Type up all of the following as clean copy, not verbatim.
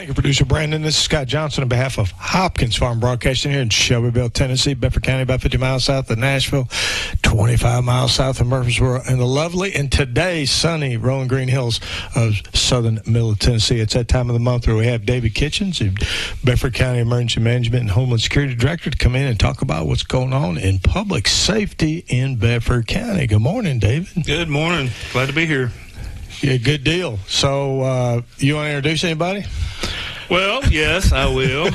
Thank you, Producer Brandon. This is Scott Johnson on behalf of Hopkins Farm Broadcasting here in Shelbyville, Tennessee, Bedford County, about 50 miles south of Nashville, 25 miles south of Murfreesboro, and the lovely and today sunny Rolling Green Hills of southern middle of Tennessee. It's that time of the month where we have David Kitchens, the Bedford County Emergency Management and Homeland Security Director, to come in and talk about what's going on in public safety in Bedford County. Good morning, David. Good morning. Glad to be here. Yeah, good deal. So you want to introduce anybody? Well, yes, I will.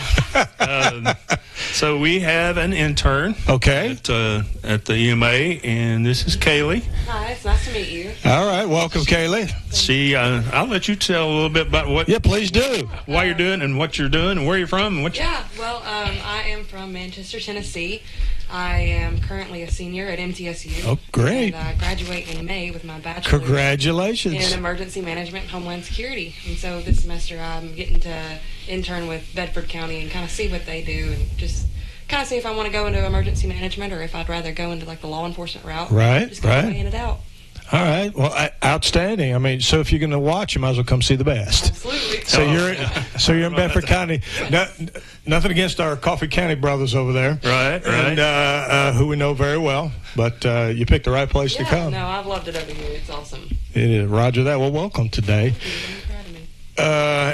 So we have an intern at the EMA, and this is Kaylee. Hi, it's nice to meet you. All right, welcome, Kaylee. I'll let you tell a little bit about what. Yeah, please do. Why you're doing and what you're doing and where you're from. And I am from Manchester, Tennessee. I am currently a senior at MTSU. Oh, great. And I graduate in May with my bachelor's. Congratulations. In Emergency Management and Homeland Security. And so this semester I'm getting to intern with Bedford County and kind of see what they do and just kind of see if I want to go into emergency management or if I'd rather go into like the law enforcement route. Right, just kind of weighing it out. All right. Well, outstanding. I mean, so if you're going to watch, you might as well come see the best. Absolutely. So you're in Bedford County. Nothing against our Coffee County brothers over there. Right. And who we know very well. But you picked the right place to come. No, I've loved it over here. It's awesome. It is. Roger that. Well, welcome today. Thank you. I'm proud of me.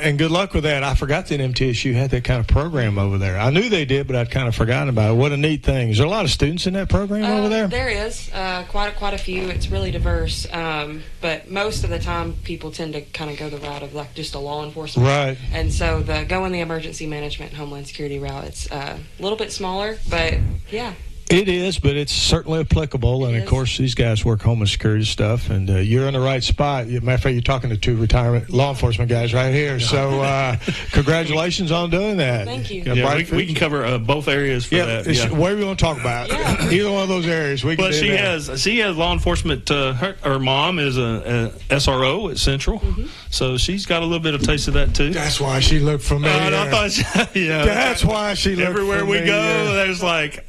And good luck with that. I forgot that MTSU had that kind of program over there. I knew they did, but I'd kind of forgotten about it. What a neat thing. Is there a lot of students in that program over there? There is. Quite a few. It's really diverse. But most of the time, people tend to kind of go the route of like just a law enforcement. Right. And so going the emergency management and homeland security route, it's a little bit smaller, but yeah. It is, but it's certainly applicable. And, of course, these guys work Homeland Security stuff, and you're in the right spot. Matter of fact, you're talking to two retirement law enforcement guys right here. So congratulations on doing that. Thank you. Yeah, we can cover both areas for that. Yeah, whatever you want to talk about. Yeah. Either one of those areas. We can But she has law enforcement. Her mom is a SRO at Central, so she's got a little bit of taste of that, too. That's why she looked familiar. I thought, That's why she looked everywhere familiar. we go, there's like,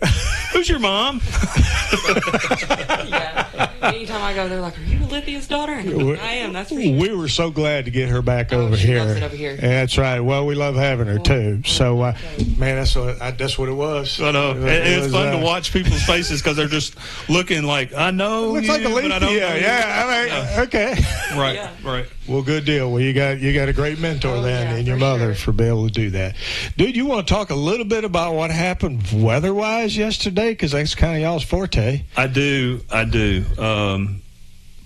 who's your mom? Yeah. Anytime I go, they're like, "Are you Lithia's daughter?" And I'm like, I am. That's for sure. We were so glad to get her back over she here. loves it over here. That's right. Well, we love having her too. So, man, that's what it was. I know. It's fun to watch people's faces because they're just looking like, I know looks you, like a but I don't know. Yeah. Okay. Right. Well, good deal. Well, you got a great mentor in your mother for being able to do that. Dude, you want to talk a little bit about what happened weather-wise yesterday? Because that's kind of y'all's forte. I do.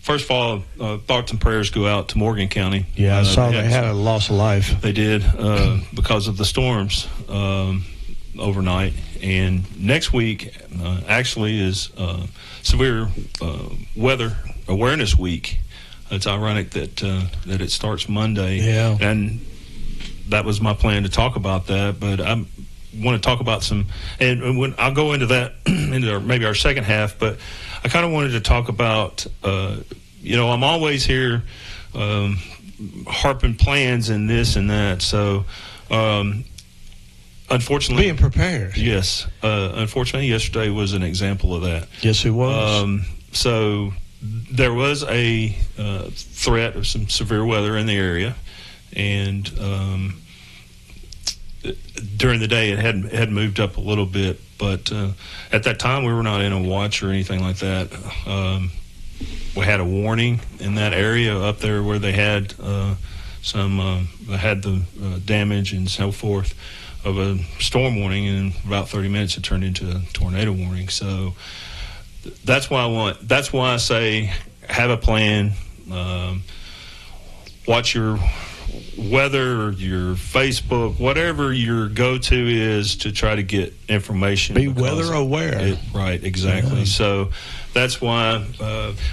First of all, thoughts and prayers go out to Morgan County. Yeah, I saw they had a loss of life. They did because of the storms overnight. And next week actually is Severe Weather Awareness Week. It's ironic that it starts Monday. Yeah. And that was my plan to talk about that, but I want to talk about some, and when I'll go into that into maybe our second half, but I kind of wanted to talk about, I'm always here harping plans and this and that. So, unfortunately, being prepared. Yes. Unfortunately, yesterday was an example of that. Yes, it was. So there was a threat of some severe weather in the area, and during the day it had moved up a little bit, but at that time we were not in a watch or anything like that. We had a warning in that area up there where they had the damage and so forth of a storm warning, and in about 30 minutes it turned into a tornado warning. So that's why I say have a plan, watch your weather, your Facebook, whatever your go-to is to try to get information. Be weather aware. Right, exactly. Yeah. So that's why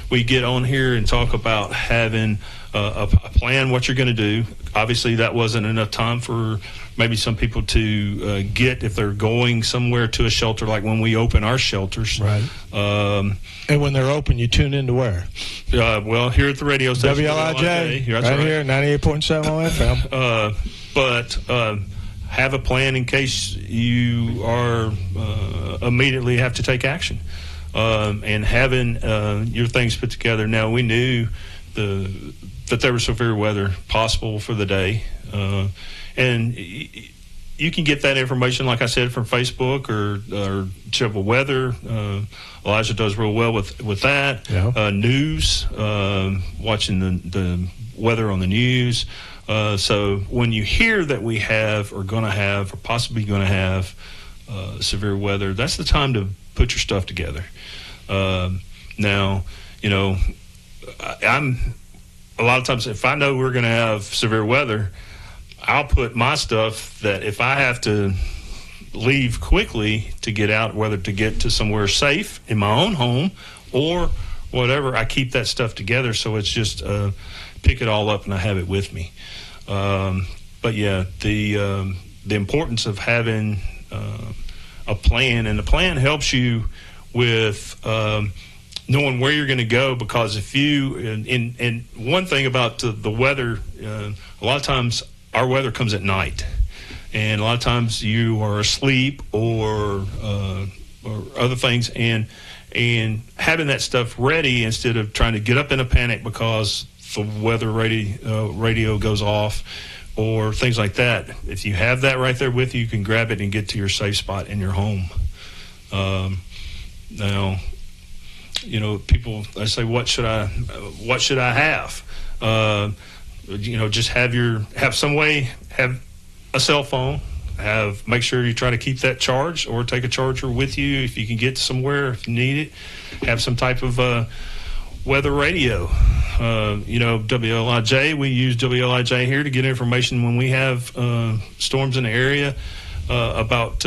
we get on here and talk about having a plan, what you're going to do. Obviously, that wasn't enough time for maybe some people to get, if they're going somewhere to a shelter, like when we open our shelters. Right. And when they're open, you tune into where? Well, here at the radio station. WLIJ, right here, 98.7 on FM. But have a plan in case you are immediately have to take action. And having your things put together. Now, we knew that there was severe weather possible for the day. and you can get that information, like I said, from Facebook or Chevrolet Weather. Elijah does real well with that. Yeah. News, watching the weather on the news. So when you hear that we have or going to have or possibly going to have severe weather, that's the time to put your stuff together. Now, I'm a lot of times, if I know we're going to have severe weather, I'll put my stuff that if I have to leave quickly to get out, whether to get to somewhere safe in my own home or whatever, I keep that stuff together. So it's just pick it all up and I have it with me. But yeah, the importance of having a plan, and the plan helps you with knowing where you're going to go, because if you and one thing about the weather, a lot of times our weather comes at night, and a lot of times you are asleep or other things, and having that stuff ready instead of trying to get up in a panic because the weather radio goes off or things like that. If you have that right there with you, you can grab it and get to your safe spot in your home. Now, people, I say, what should I have? Just have some way, have a cell phone, make sure you try to keep that charged or take a charger with you if you can get somewhere, if you need it. Have some type of weather radio. WLIJ, we use WLIJ here to get information when we have storms in the area about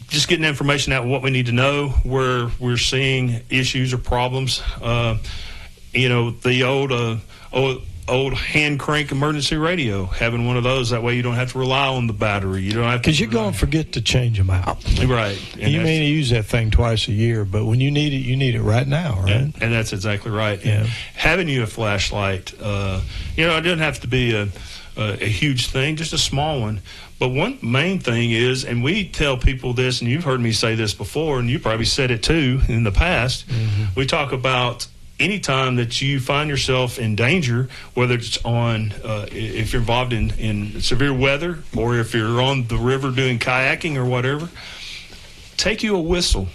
just getting information out, what we need to know, where we're seeing issues or problems. The old hand crank emergency radio, having one of those, that way you don't have to rely on the battery. You don't have to, because you're going to forget to change them out. Right. And you may use that thing twice a year, but when you need it right now, right? And that's exactly right. Yeah. And having you a flashlight, it doesn't have to be a huge thing, just a small one. But one main thing is, and we tell people this, and you've heard me say this before, and you probably said it too in the past, we talk about anytime that you find yourself in danger, whether it's if you're involved in severe weather or if you're on the river doing kayaking or whatever, take you a whistle,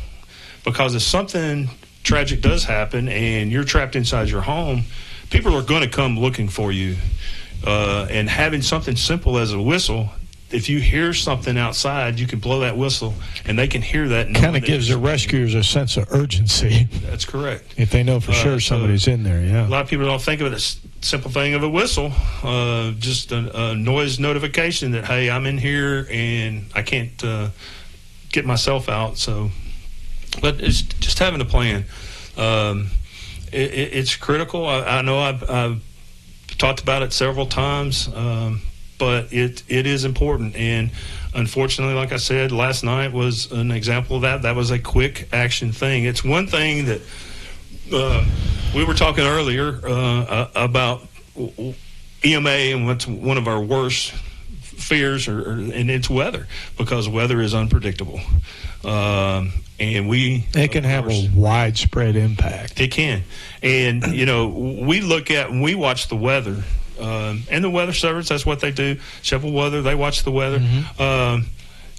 because if something tragic does happen and you're trapped inside your home, people are going to come looking for you. And having something simple as a whistle, if you hear something outside, you can blow that whistle, and they can hear that. Kind of gives the rescuers a sense of urgency. That's correct. If they know for sure somebody's in there, yeah. A lot of people don't think of it as a simple thing of a whistle, just a noise notification that, hey, I'm in here and I can't get myself out. So, but it's just having a plan. It's critical. I know I've talked about it several times. But it is important, and unfortunately, like I said, last night was an example of that. That was a quick action thing. It's one thing that we were talking earlier about EMA, and what's one of our worst fears, and it's weather, because weather is unpredictable. And it can have a widespread impact. It can, and we look at and we watch the weather. And the weather service, that's what they do. Chevrolet Weather, they watch the weather. And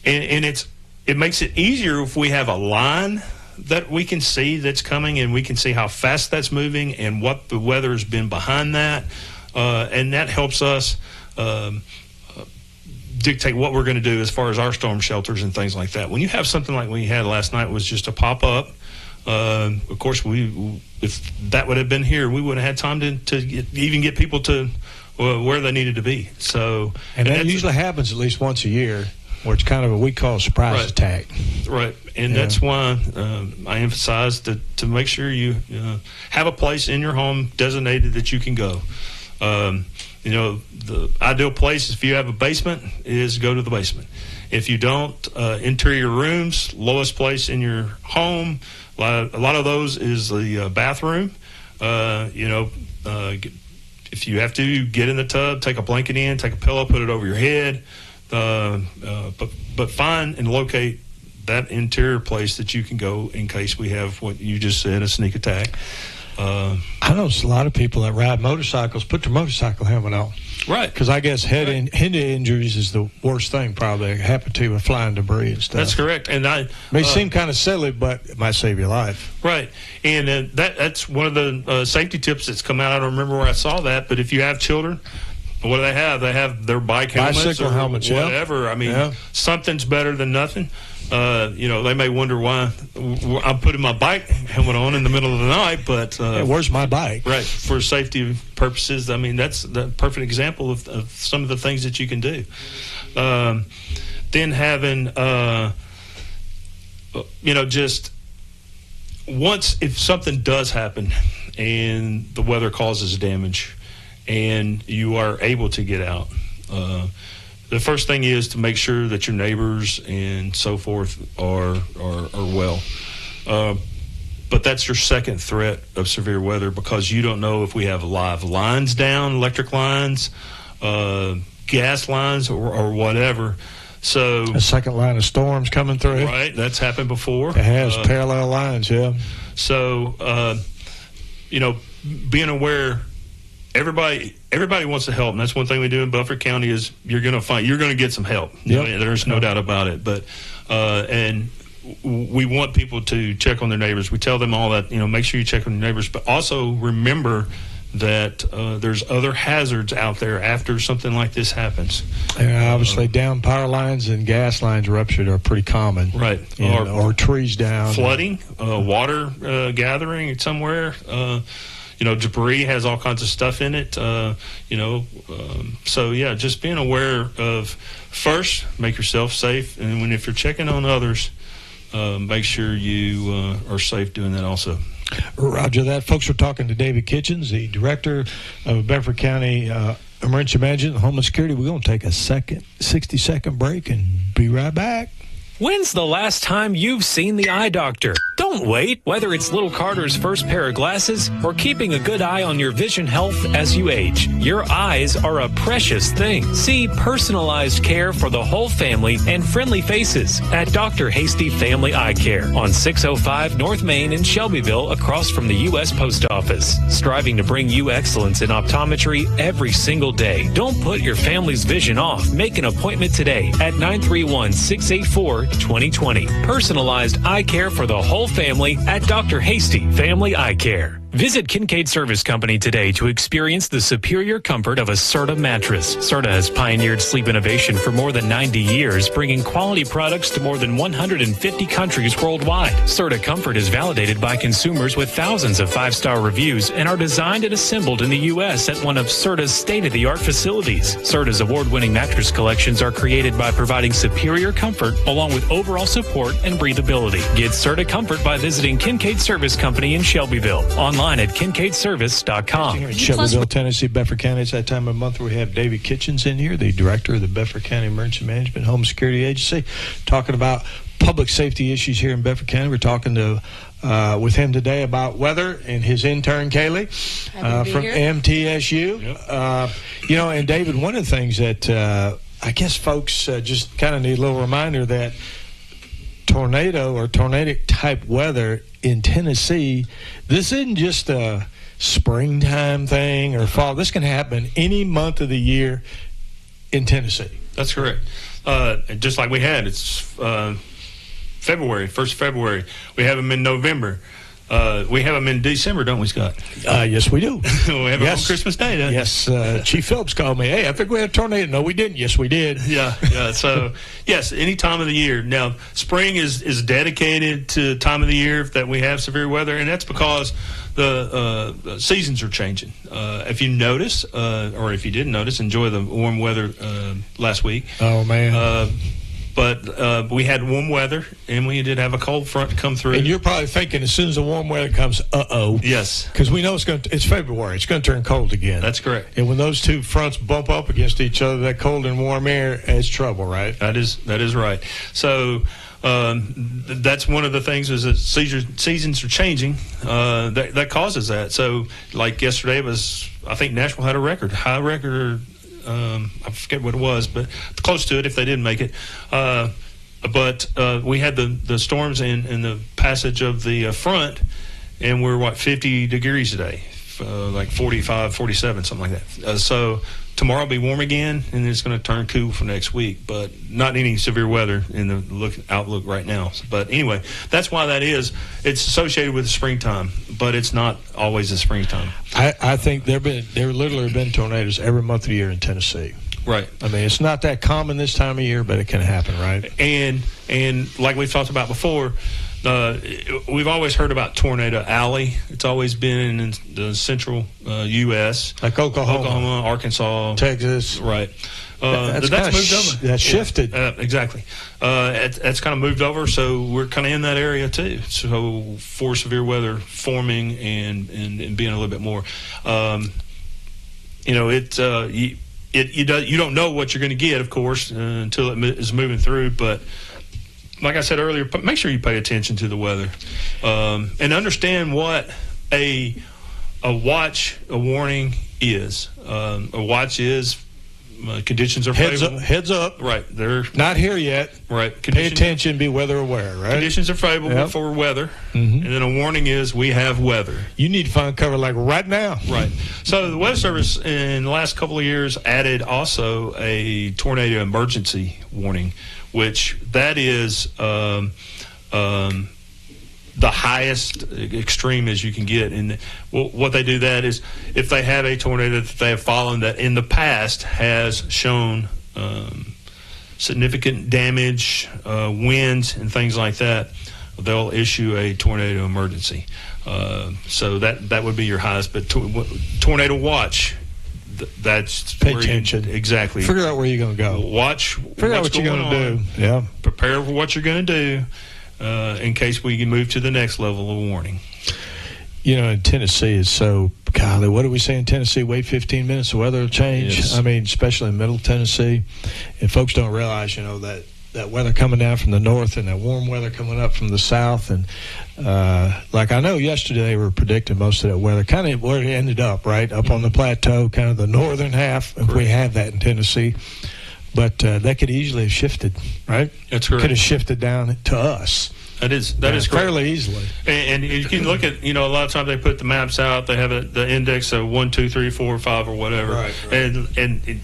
it makes it easier if we have a line that we can see that's coming, and we can see how fast that's moving and what the weather has been behind that. And that helps us dictate what we're going to do as far as our storm shelters and things like that. When you have something like we had last night, was just a pop-up. Of course, if that would have been here, we wouldn't have had time to even get people to where they needed to be. So, and that usually happens at least once a year, where it's kind of what we call a surprise attack. Right, and that's why I emphasize to make sure you have a place in your home designated that you can go. The ideal place, if you have a basement, is go to the basement. If you don't, interior rooms, lowest place in your home. A lot of those is the bathroom. If you have to, get in the tub, take a blanket in, take a pillow, put it over your head. But find and locate that interior place that you can go in case we have what you just said, a sneak attack. I know a lot of people that ride motorcycles put their motorcycle helmet on. Right. Because I guess head injuries is the worst thing probably that happen to you with flying debris and stuff. That's correct. And it may seem kind of silly, but it might save your life. Right. And that's one of the safety tips that's come out. I don't remember where I saw that, but if you have children, what do they have? They have their bike helmets bicycle or helmets, whatever. Yeah. I mean, something's better than nothing. They may wonder why I'm putting my bike helmet on in the middle of the night, but where's my bike? Right, for safety purposes. I mean, that's the perfect example of some of the things that you can do. Then having, just once if something does happen and the weather causes damage and you are able to get out, the first thing is to make sure that your neighbors and so forth are well. But that's your second threat of severe weather, because you don't know if we have live lines down, electric lines, gas lines, or whatever. So a second line of storms coming through. Right, that's happened before. It has parallel lines, yeah. So, being aware. Everybody wants to help, and that's one thing we do in Bedford County is you're going to get some help. Yep. There's no doubt about it. But and we want people to check on their neighbors. We tell them all that, make sure you check on your neighbors, but also remember that there's other hazards out there after something like this happens. And obviously, down power lines and gas lines ruptured are pretty common. Right. Or trees down. Flooding, water gathering somewhere. Debris has all kinds of stuff in it, just being aware of, first, make yourself safe, and if you're checking on others, make sure you are safe doing that also. Roger that. Folks, we're talking to David Kitchens, the director of Bedford County Emergency Management and Homeland Security. We're going to take a 60-second break and be right back. When's the last time you've seen the eye doctor? Don't wait. Whether it's little Carter's first pair of glasses or keeping a good eye on your vision health as you age, your eyes are a precious thing. See personalized care for the whole family and friendly faces at Dr. Hasty Family Eye Care on 605 North Main in Shelbyville, across from the U.S. Post Office. Striving to bring you excellence in optometry every single day. Don't put your family's vision off. Make an appointment today at 931-684-2020. Personalized eye care for the whole family at Dr. Hasty Family Eye Care. Visit Kincaid Service Company today to experience the superior comfort of a Serta mattress. Serta has pioneered sleep innovation for more than 90 years, bringing quality products to more than 150 countries worldwide. Serta Comfort is validated by consumers with thousands of 5-star reviews and are designed and assembled in the U.S. at one of Serta's state-of-the-art facilities. Serta's award-winning mattress collections are created by providing superior comfort along with overall support and breathability. Get Serta Comfort by visiting Kincaid Service Company in Shelbyville. Online at kincaidservice.com. Here in Shelbyville, Tennessee, Bedford County. It's that time of month where we have David Kitchens in here, the director of the Bedford County Emergency Management Home Security Agency, talking about public safety issues here in Bedford County. We're talking with him today about weather and his intern, Kaylee, from MTSU. Yep. And David, one of the things that I guess folks just kind of need a little reminder that tornado or tornadic type weather in Tennessee, this isn't just a springtime thing or fall. This can happen any month of the year in Tennessee. That's correct. Just like we had, it's February, 1st February. We have them in November. We have them in December, don't we, Scott? Yes, we do. We have them on Christmas Day, don't we? Yes. Chief Phillips called me. Hey, I think we had a tornado. No, we didn't. Yes, we did. Yeah. So, yes, any time of the year. Now, spring is dedicated to time of the year that we have severe weather, and that's because the seasons are changing. If you notice, or if you didn't notice, enjoy the warm weather last week. Oh, man. But we had warm weather, and we did have a cold front come through. And you're probably thinking, as soon as the warm weather comes, uh-oh. Yes. Because we know it's February. It's going to turn cold again. That's correct. And when those two fronts bump up against each other, that cold and warm air, it's trouble, right? That is right. So that's one of the things is that seasons are changing. That causes that. So, like yesterday was, I think Nashville had a high record. I forget what it was, but close to it if they didn't make it. But we had the storms and the passage of the front, and we're 50 degrees today, like 45, 47, something like that. So tomorrow will be warm again, and it's going to turn cool for next week, but not any severe weather in the outlook right now. But anyway, that's why that is. It's associated with the springtime, but it's not always the springtime. I think there literally been tornadoes every month of the year in Tennessee. Right. I mean, it's not that common this time of year, but it can happen, right? And like we've talked about before, we've always heard about Tornado Alley. It's always been in the central U.S. Like Oklahoma, Arkansas, Texas. Right. That's moved over. That's shifted. Exactly. That's kind of moved over, so we're kind of in that area too. So for severe weather forming and being a little bit more, you don't know what you're going to get, of course, until it is moving through. But like I said earlier, make sure you pay attention to the weather and understand what a warning is. A watch is conditions are favorable. Heads up. Right. They're not here yet. Right. Pay attention, be weather aware, right? Conditions are favorable for weather. Mm-hmm. And then a warning is we have weather. You need to find cover like right now. Right. So the Weather Service in the last couple of years added also a tornado emergency warning, which that is the highest extreme as you can get. And what they do that is if they have a tornado that they have followed that in the past has shown significant damage, winds, and things like that, they'll issue a tornado emergency. So that would be your highest. But tornado watch, that's pay attention. Exactly. Figure out where you're going to go. Watch. Figure out what you're going to do. Yeah. Prepare for what you're going to do. In case we can move to the next level of warning. In Tennessee is so, golly, what do we say in Tennessee? Wait 15 minutes, the weather will change. Yes. I mean, especially in Middle Tennessee. And folks don't realize, that weather coming down from the north and that warm weather coming up from the south. And like I know yesterday they were predicting most of that weather, kind of where it ended up, right? Up on the plateau, kind of the northern half, if we have that in Tennessee. But that could easily have shifted, right? That's correct. Could have shifted down to us. That is correct. Fairly easily. And you can look at, a lot of times they put the maps out. They have the index of 1, 2, 3, 4, 5, or whatever. Right. And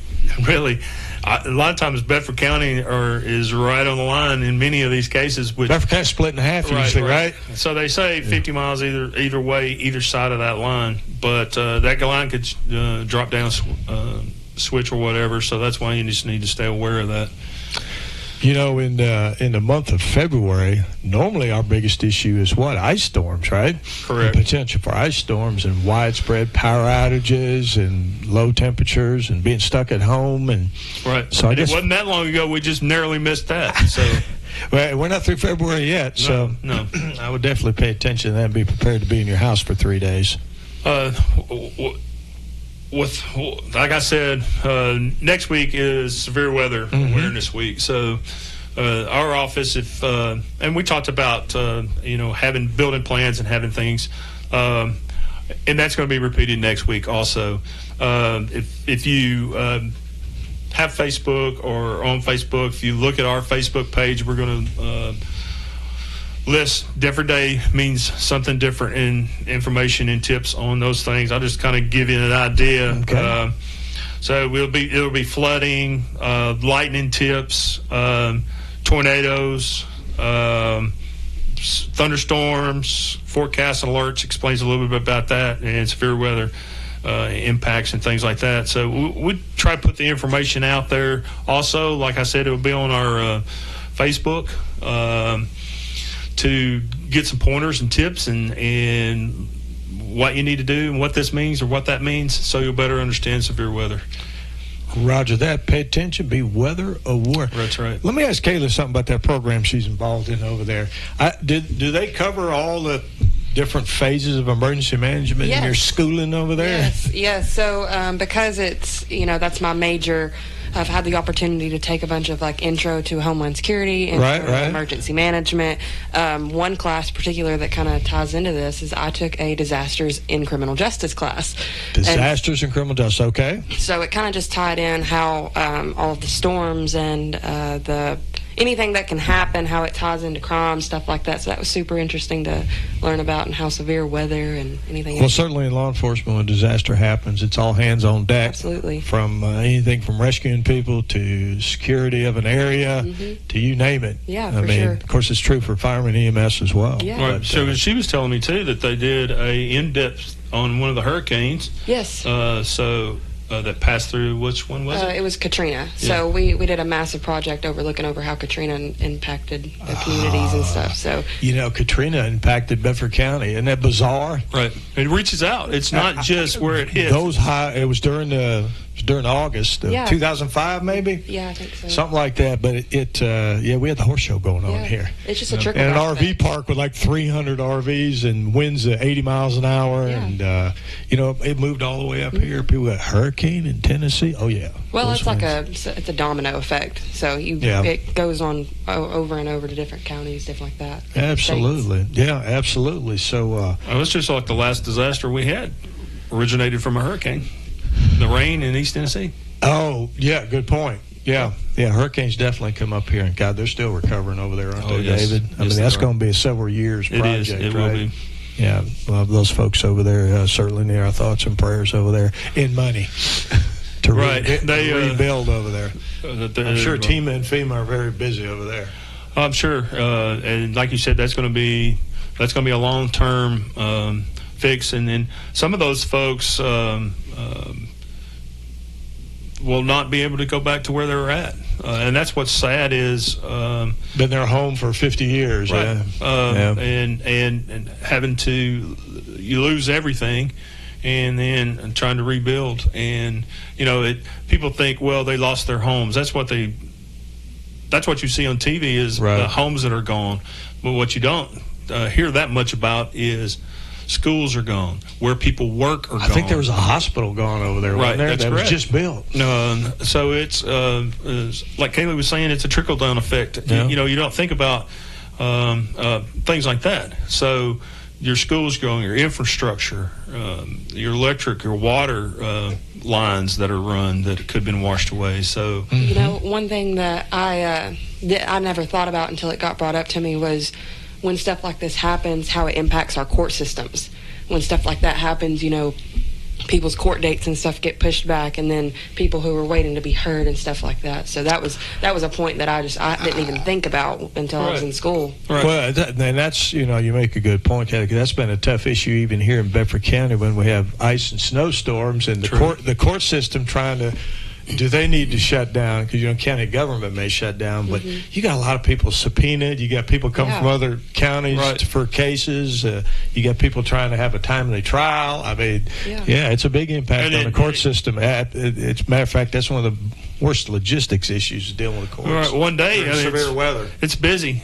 really, a lot of times Bedford County is right on the line in many of these cases. Bedford County split in half usually, right? So they say 50 miles either way, either side of that line. But that line could drop down, switch or whatever. So that's why you just need to stay aware of that. In the month of February, normally our biggest issue is what? Ice storms, right? Correct. The potential for ice storms and widespread power outages and low temperatures and being stuck at home. And right. So it wasn't that long ago. We just narrowly missed that. So well, we're not through February yet. No. I would definitely pay attention to that and be prepared to be in your house for 3 days. Like I said, next week is severe weather awareness week. So our office, and we talked about having building plans and having things, and that's going to be repeated next week also. If you have Facebook or on Facebook, if you look at our Facebook page, we're going to list different day means something different in information and tips on those things. I'll just kind of give you an idea. Okay. So it'll be flooding, lightning tips, tornadoes, thunderstorms, forecast and alerts, explains a little bit about that, and severe weather impacts and things like that. So we try to put the information out there. Also, like I said, it will be on our Facebook to get some pointers and tips and what you need to do and what this means or what that means, so you'll better understand severe weather. Roger that. Pay attention. Be weather aware. That's right. Let me ask Kayla something about that program she's involved in over there. Do they cover all the different phases of emergency management in your schooling over there? Yes. So because it's, that's my major, I've had the opportunity to take a bunch of intro to Homeland Security and emergency management. One class particular that kind of ties into this is I took a disasters in criminal justice class. Disasters in criminal justice, okay. So it kind of just tied in how all of the storms and the anything that can happen, how it ties into crime, stuff like that. So that was super interesting to learn about, and how severe weather and anything. Well, certainly in law enforcement, when a disaster happens, it's all hands on deck. Absolutely. From anything from rescuing people to security of an area to you name it. Yeah, I mean, sure. of course, it's true for firemen EMS as well. Yeah. Right. So she was telling me too that they did a in-depth on one of the hurricanes. Yes. That passed through. Which one was it? It was Katrina. So we did a massive project looking over how Katrina impacted the communities and stuff. So Katrina impacted Bedford County. Isn't that bizarre? Right. It reaches out. It's not just where it hits. Those high. It was during August of 2005, maybe. Yeah, I think so. Something like that. But we had the horse show going on here. It's just a trickle. And an RV park with like 300 RVs and winds at 80 miles an hour, and it moved all the way up here. People got hurricane in Tennessee. Oh yeah. Well, it's like it's a domino effect. So it goes on over and over to different counties, different like that. Absolutely. States. Yeah, absolutely. So it was just like the last disaster we had originated from a hurricane. The rain in East Tennessee. Oh, yeah, good point. Yeah, hurricanes definitely come up here, and God, they're still recovering over there, aren't they, David? I mean, that's going to be a several years project, It right? will be. Yeah, well, those folks over there certainly need our thoughts and prayers over there in money to rebuild over there. I'm sure TEMA and FEMA are very busy over there. I'm sure, and like you said, that's going to be a long-term fix, and then some of those folks will not be able to go back to where they were at, and that's what's sad is been there home for 50 years, right? And having to you lose everything, and then trying to rebuild, and people think, well, they lost their homes. That's what you see on TV is the homes that are gone, but what you don't hear that much about is schools are gone, where people work are gone. I think there was a hospital gone over there, right? There? That's that correct. Was just built. So it's like Kaylee was saying, it's a trickle down effect. Yeah. You don't think about things like that. So your schools going, your infrastructure, your electric, your water lines that are run that could have been washed away. So one thing that I never thought about until it got brought up to me was, when stuff like this happens, how it impacts our court systems. When stuff like that happens, people's court dates and stuff get pushed back, and then people who were waiting to be heard and stuff like that. So that was a point that I didn't even think about until I was in school. Right. Well, and that's you make a good point, Kathy, 'cause that's been a tough issue even here in Bedford County when we have ice and snowstorms, and the court system trying to. Do they need to shut down? Because county government may shut down, but you got a lot of people subpoenaed. You got people coming from other counties for cases. You got people trying to have a timely trial. I mean, it's a big impact on the court system. It's matter of fact, that's one of the worst logistics issues dealing with the courts. Right. One day, severe weather. It's busy.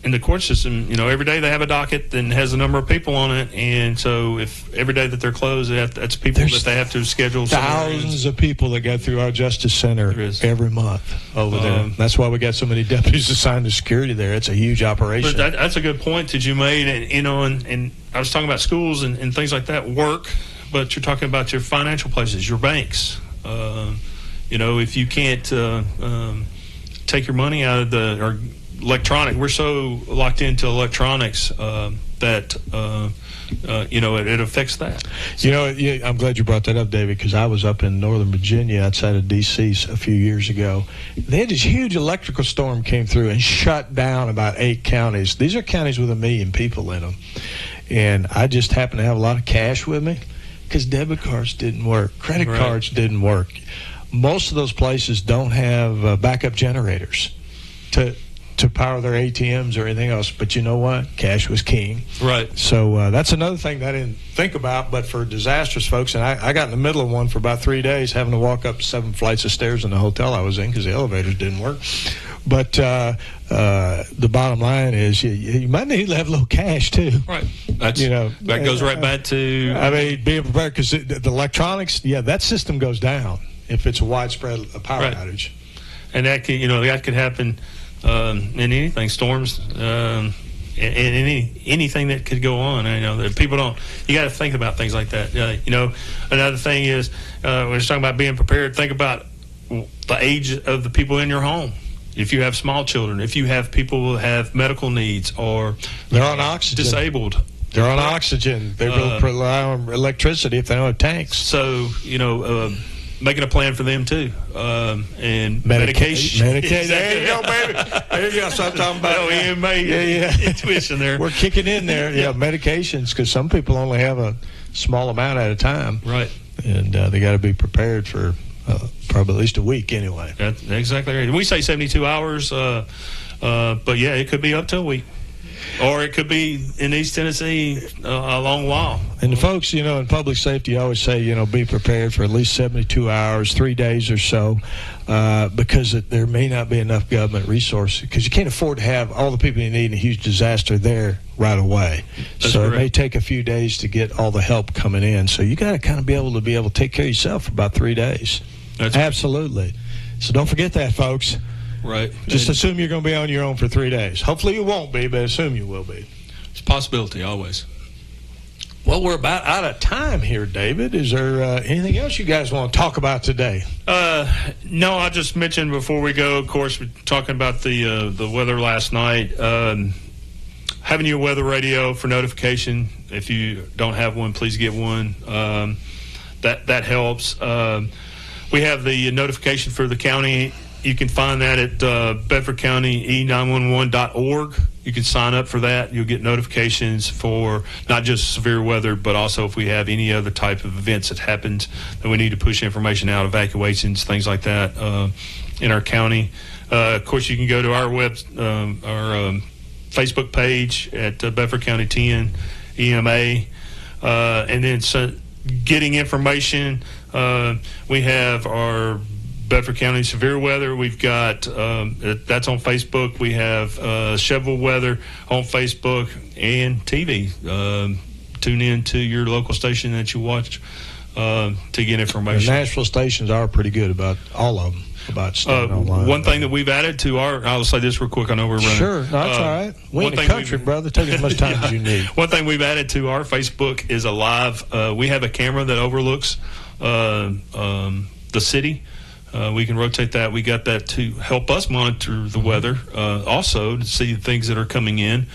In the court system, every day they have a docket that has a number of people on it, and so if every day that they're closed, that's people that they have to schedule. Thousands of people that go through our Justice Center every month over there. That's why we got so many deputies assigned to security there. It's a huge operation. But that's a good point that you made, and I was talking about schools and things like that, work, but you're talking about your financial places, your banks. If you can't take your money out of or electronic, we're so locked into electronics that it affects that. I'm glad you brought that up, David, because I was up in Northern Virginia outside of D.C. a few years ago. They had this huge electrical storm came through and shut down about 8 counties. These are counties with 1 million people in them, and I just happened to have a lot of cash with me because debit cards didn't work, credit cards didn't work. Most of those places don't have backup generators to power their ATMs or anything else, but you know what? Cash was king. Right. So that's another thing that I didn't think about, but for disastrous folks, and I got in the middle of one for about 3 days, having to walk up 7 flights of stairs in the hotel I was in because the elevators didn't work. But the bottom line is you might need to have a little cash too. Right. That's, that goes right back to... I mean, being prepared, because the electronics, that system goes down if it's a widespread power outage. And that could happen... in anything, storms, and anything that could go on. That people don't. You got to think about things like that. Another thing is when we're talking about being prepared. Think about the age of the people in your home. if you have small children, if you have people who have medical needs or they're on oxygen, disabled. They're on oxygen. They rely on electricity if they don't have tanks. So, making a plan for them too, and medication. Medication. There you go, baby. There you go. So I'm talking about EMA. Intuition there. We're kicking in there. Yeah, medications, because some people only have a small amount at a time. Right. And they got to be prepared for probably at least a week anyway. That's exactly right. We say 72 hours, but yeah, it could be up to a week. Or it could be in East Tennessee a long while. And the folks, in public safety always say, be prepared for at least 72 hours, 3 days or so, because there may not be enough government resources, because you can't afford to have all the people you need in a huge disaster there right away. That's so correct. It may take a few days to get all the help coming in. So you got to kind of be able to take care of yourself for about 3 days. That's absolutely. So don't forget that, folks. Right. Just assume you're going to be on your own for 3 days. Hopefully you won't be, but assume you will be. It's a possibility, always. Well, we're about out of time here, David. Is there anything else you guys want to talk about today? No, I just mentioned before we go, of course, we're talking about the weather last night. Having your weather radio for notification. If you don't have one, please get one. That helps. We have the notification for the county. You can find that at bedfordcounty911.org. You can sign up for that. You'll get notifications for not just severe weather, but also if we have any other type of events that happens that we need to push information out, evacuations, things like that in our county. Of course, you can go to our Facebook page at Bedford County 10 EMA, and then getting information. We have our Bedford County severe weather. We've got that's on Facebook. We have shovel weather on Facebook and TV. Tune in to your local station that you watch to get information. The Nashville stations are pretty good about all of them. About staying online. One thing that we've added to I'll say this real quick. I know we're running. Sure, no, that's all right. We in the country, brother. Take as much time as you need. One thing we've added to our Facebook is a live. We have a camera that overlooks the city. We can rotate that. We got that to help us monitor the weather, also to see the things that are coming in.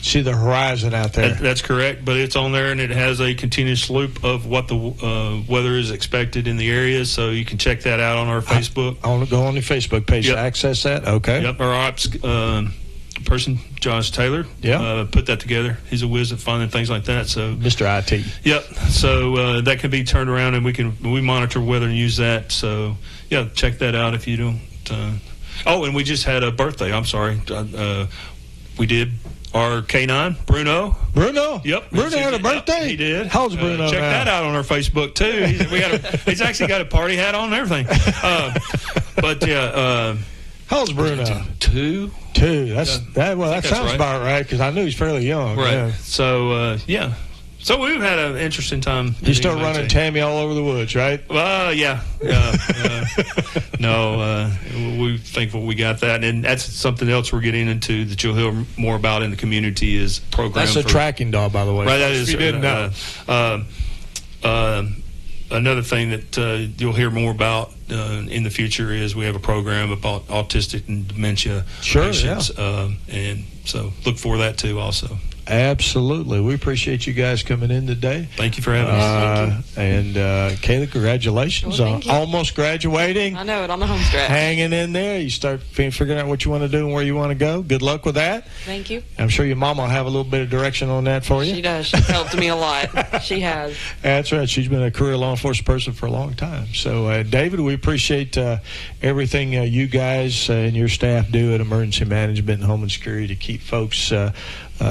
See the horizon out there. That's correct, but it's on there, and it has a continuous loop of what the weather is expected in the area, so you can check that out on our Facebook. Go on the Facebook page to access that? Okay. Yep, our ops person, Josh Taylor, put that together. He's a whiz at finding things like that. So Mr. IT. Yep. So that can be turned around, and we monitor weather and use that. So yeah, check that out if you don't. And we just had a birthday. I'm sorry. We did our K9, Bruno. Bruno? Yep. Bruno had a birthday? He did. How old's Bruno Check now? that out on our Facebook, too. He's actually got a party hat on and everything. But yeah. How old's Bruno? 2. That sounds right. About right, because I knew he's fairly young. Right. Yeah. So, yeah. So we've had an interesting time. You still running Tammy all over the woods, right? Yeah. No, we're thankful we got that. And that's something else we're getting into that you'll hear more about in the community is programs. That's a tracking dog, by the way. Right, that is. If you didn't know. Another thing that you'll hear more about in the future is we have a program about autistic and dementia patients. Yeah. And so look for that too also. Absolutely. We appreciate you guys coming in today. Thank you for having us. And Kaylee, congratulations on almost graduating. I know it, on the home stretch. Hanging in there. You start figuring out what you want to do and where you want to go. Good luck with that. Thank you. I'm sure your mom will have a little bit of direction on that for you. She does. She's helped me a lot. She has. That's right. She's been a career law enforcement person for a long time. So, David, we appreciate everything you guys and your staff do at Emergency Management and Homeland Security to keep folks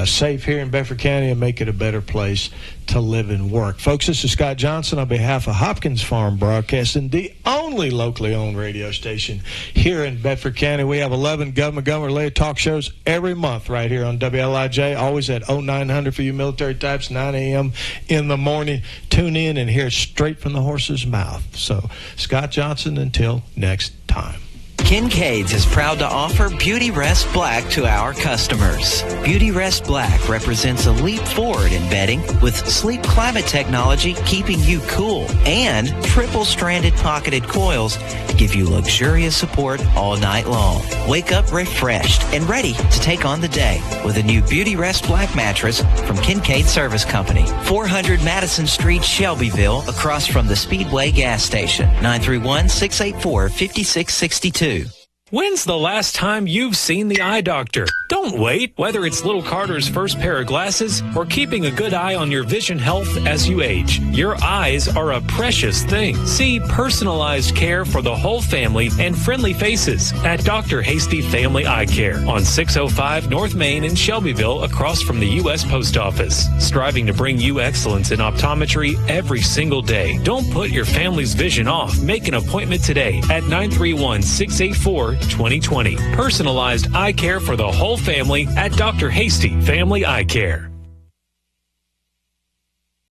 safe here in Bedford County and make it a better place to live and work. Folks, this is Scott Johnson on behalf of Hopkins Farm Broadcasting, the only locally owned radio station here in Bedford County. We have 11 government-related talk shows every month right here on WLIJ, always at 0900 for you military types, 9 a.m. in the morning. Tune in and hear it straight from the horse's mouth. So, Scott Johnson, until next time. Kincaid's is proud to offer Beauty Rest Black to our customers. Beauty Rest Black represents a leap forward in bedding with sleep climate technology keeping you cool and triple-stranded pocketed coils to give you luxurious support all night long. Wake up refreshed and ready to take on the day with a new Beauty Rest Black mattress from Kincaid Service Company, 400 Madison Street, Shelbyville, across from the Speedway gas station, 931-684-5662. When's the last time you've seen the eye doctor? Don't wait. Whether it's little Carter's first pair of glasses or keeping a good eye on your vision health as you age, your eyes are a precious thing. See personalized care for the whole family and friendly faces at Dr. Hasty Family Eye Care on 605 North Main in Shelbyville, across from the U.S. Post Office. Striving to bring you excellence in optometry every single day. Don't put your family's vision off. Make an appointment today at 931-684-2020. Personalized eye care for the whole family at Dr. Hasty Family Eye Care.